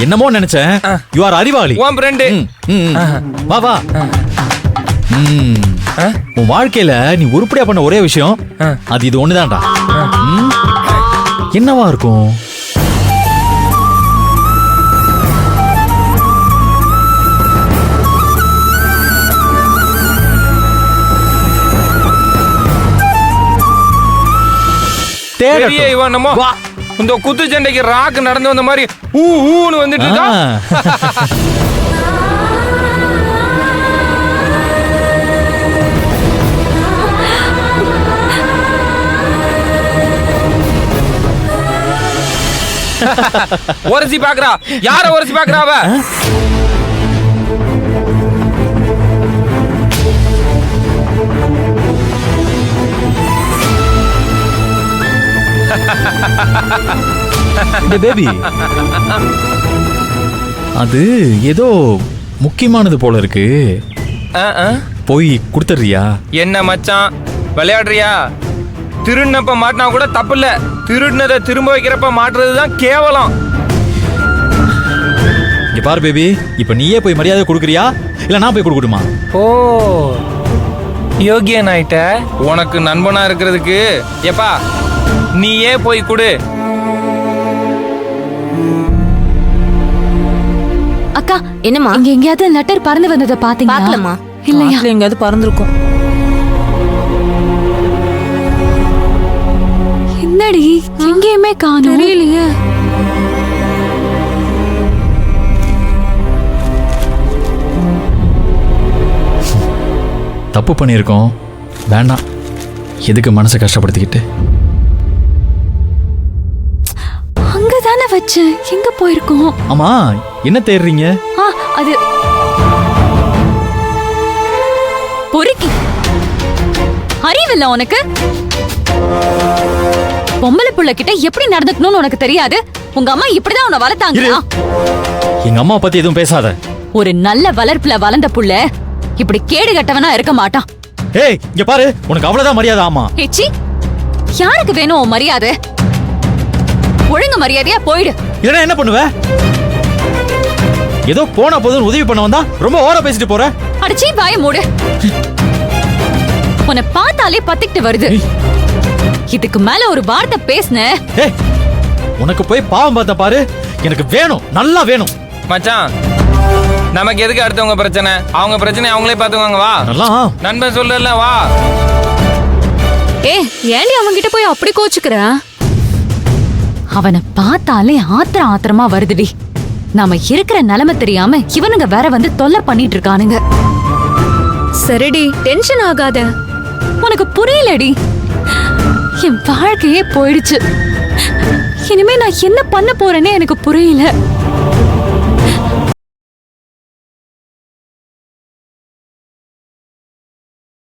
என்னமோ நினைச்சேன். You are அறிவாளி. உன் ஃப்ரெண்டு. வா வா. உன் வாழ்க்கையில நீ உருப்படியா பண்ண ஒரே விஷயம் அது இது ஒண்ணுதான்டா. என்னவா இருக்கும்? பெரிய இவன் நம்ம இந்த குத்து சண்டைக்கு ராக்கு நடந்து வந்த மாதிரி ஊன்னு வந்துட்டு இருக்கா. ஒரசி பாக்குறா. யார ஒரசி பாக்குறா அவ? பேபி அது ஏதோ முக்கியமானது போல இருக்கு. போய் கொடுத்துறியா? என்ன மச்சான் விளையாடுறியா? திருடினப்ப மாட்டினா கூட தப்பு இல்ல, திருடினதை திரும்ப வைக்கிறப்ப மாட்டுறதுதான் கேவலம். இங்க பாரு பேபி, இப்ப நீயே போய் மரியாதை கொடுக்குறியா இல்ல நான் போய் கொடுக்கணுமா? ஓ யோகியன் ஆயிட்ட. உனக்கு நண்பனா இருக்கிறதுக்கு எப்பா நீயே போய் கொடு. அக்கா என்னம்மா, இங்க எங்கயாவது லெட்டர் பறந்து வந்ததை பாத்தீங்களா? பாக்கலமா. இல்லையா? எங்கயாவது பறந்துருக்கும். என்னடி எங்கேயுமே காணோம். தெரியலையே. தப்பு பண்ணியிருக்கோம், வேண்டாம். எதுக்கு மனசை கஷ்டப்படுத்திக்கிட்டு? அங்கதானே வச்சு எங்க போயிருக்கோம்? ஆமா என்ன தேடுறீங்க? அது பொறுக்கி. அறிவில்ல உனக்கு? பொம்பளை புள்ள கிட்ட எப்படி நடந்துக்கணும்னு உனக்கு தெரியாது? உங்க அம்மா இப்படிதான் உன்னை வளர்த்தாங்க. எங்க அம்மா பத்தி எதுவும் பேசாத. ஒரு நல்ல வளர்ப்புல வளர்ந்த புள்ள இப்படி கேடு கட்டவனா இருக்க மாட்டான். ஏய் இங்க பாரு, உனக்கு அவ்வளவுதான் மரியாதை. ஆமா ஏச்சி, யாருக்கு வேணும் உன் மரியாதை? ஒழுங்கு மரியாதையா போயிடு. இல்லனா என்ன பண்ணுவ? ஏதோ போன போதும் உதவி பண்ண வந்தா ரொம்ப ஓவரா பேசிட்டு போற. அடிச்சி வாய மூடு. உன்னை பார்த்தாலே பத்திக்கிட்டு வருது. இதுக்கு மேல ஒரு வார்த்தை பேசுன. ஏய் உனக்கு போய் பாவம் பார்த்த பாரு. எனக்கு வேணும், நல்லா வேணும். மச்சான் நமக்கு எதுக்கு அடுத்தவங்க பிரச்சனை? அவங்க பிரச்சனை அவங்களே பாத்துக்குவாங்க. வா நல்லா நண்பன் சொல்லல. வா. ஏண்டி அவன் கிட்ட போய் அப்படி கோச்சுக்கிற? அவனை பார்த்தாலே ஆத்திரமா வருதுடி. நாம இருக்கிற நிலைமை தெரியாம இவனுங்க வேற வந்து தொல்லை பண்ணிட்டு இருக்கானுங்க. சரிடி, டென்ஷன் ஆகாத. உனக்கு புரியலடி, என் வாழ்க்கையே போயிடுச்சு. இனிமே நான் என்ன பண்ண போறேன்னே எனக்கு புரியல.